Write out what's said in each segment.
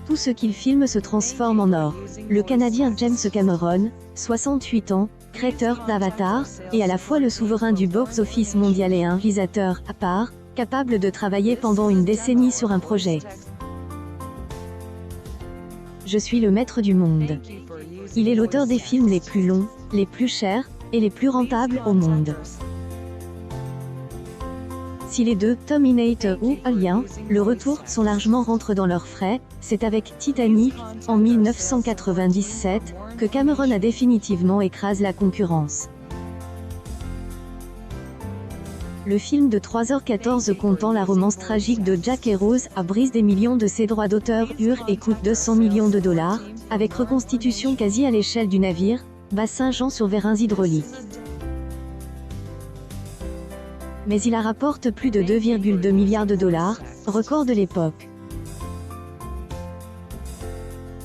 Tout ce qu'il filme se transforme en or. Le Canadien James Cameron, 68 ans, créateur d'Avatar, est à la fois le souverain du box-office mondial et un réalisateur à part, capable de travailler pendant une décennie sur un projet. Je suis le maître du monde. Il est l'auteur des films les plus longs, les plus chers, et les plus rentables au monde. Si les deux, Terminator ou Alien, le retour, sont largement rentrent dans leurs frais, c'est avec Titanic, en 1997, que Cameron a définitivement écrasé la concurrence. Le film de 3h14 contant la romance tragique de Jack et Rose a brisé des millions de ses droits d'auteur et coûte 200 millions de dollars, avec reconstitution quasi à l'échelle du navire, bassin Jean sur vérins hydrauliques. Mais il rapporte plus de 2,2 milliards de dollars, record de l'époque.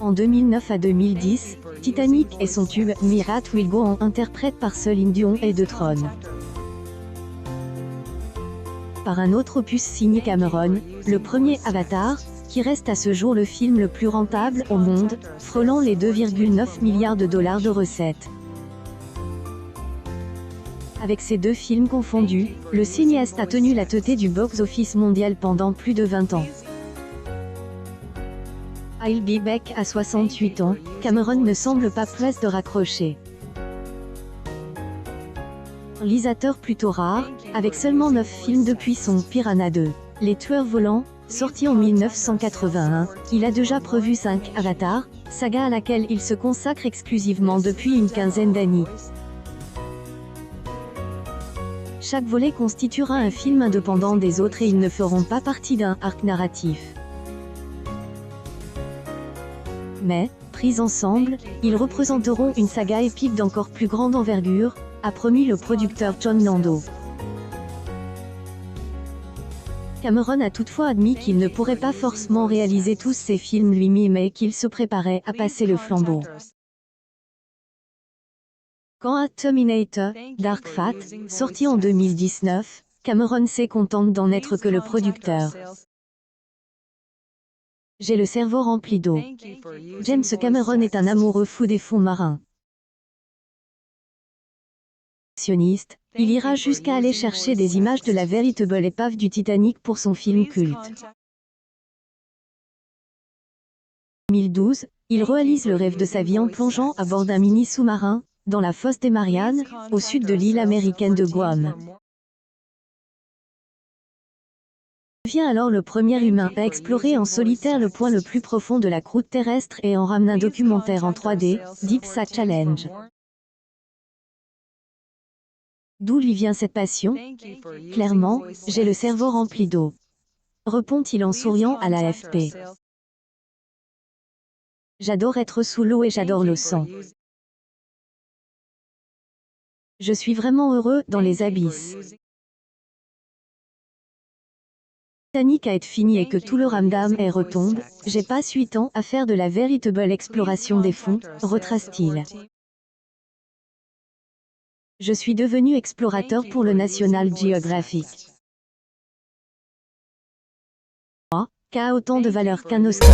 En 2009 à 2010, Titanic et son tube « Mirat Will Go On » interprète par Céline Dion et The Throne. Par un autre opus signé Cameron, le premier Avatar, qui reste à ce jour le film le plus rentable au monde, frôlant les 2,9 milliards de dollars de recettes. Avec ces deux films confondus, le cinéaste a tenu la tête du box-office mondial pendant plus de 20 ans. I'll Be Back à 68 ans, Cameron ne semble pas près de raccrocher. Réalisateur plutôt rare, avec seulement 9 films depuis son Piranha 2, Les Tueurs Volants, sorti en 1981, il a déjà prévu 5 Avatars, saga à laquelle il se consacre exclusivement depuis une quinzaine d'années. Chaque volet constituera un film indépendant des autres et ils ne feront pas partie d'un arc narratif. Mais, pris ensemble, ils représenteront une saga épique d'encore plus grande envergure, a promis le producteur Jon Landau. Cameron a toutefois admis qu'il ne pourrait pas forcément réaliser tous ses films lui-même mais qu'il se préparait à passer le flambeau. Quant à Terminator, Dark Fate, sorti en 2019, Cameron s'est contente d'en être que le producteur. J'ai le cerveau rempli d'eau. James Cameron est un amoureux fou des fonds marins. Il ira jusqu'à aller chercher des images de la véritable épave du Titanic pour son film culte. En 2012, il réalise le rêve de sa vie en plongeant à bord d'un mini sous-marin, dans la fosse des Mariannes, au sud de l'île américaine de Guam. Il devient alors le premier humain à explorer en solitaire le point le plus profond de la croûte terrestre et en ramène un documentaire en 3D, Deep Sea Challenge. D'où lui vient cette passion? Clairement, j'ai le cerveau rempli d'eau. Répond-il en souriant à l'AFP. J'adore être sous l'eau et j'adore le sang. Je suis vraiment heureux dans les abysses. Titanic a été fini et que tout le ramdam est retombe, j'ai pas 8 ans à faire de la véritable exploration des fonds, retrace-t-il. Je suis devenu explorateur pour le National Geographic. Moi, qui a autant de valeur qu'un Oscar.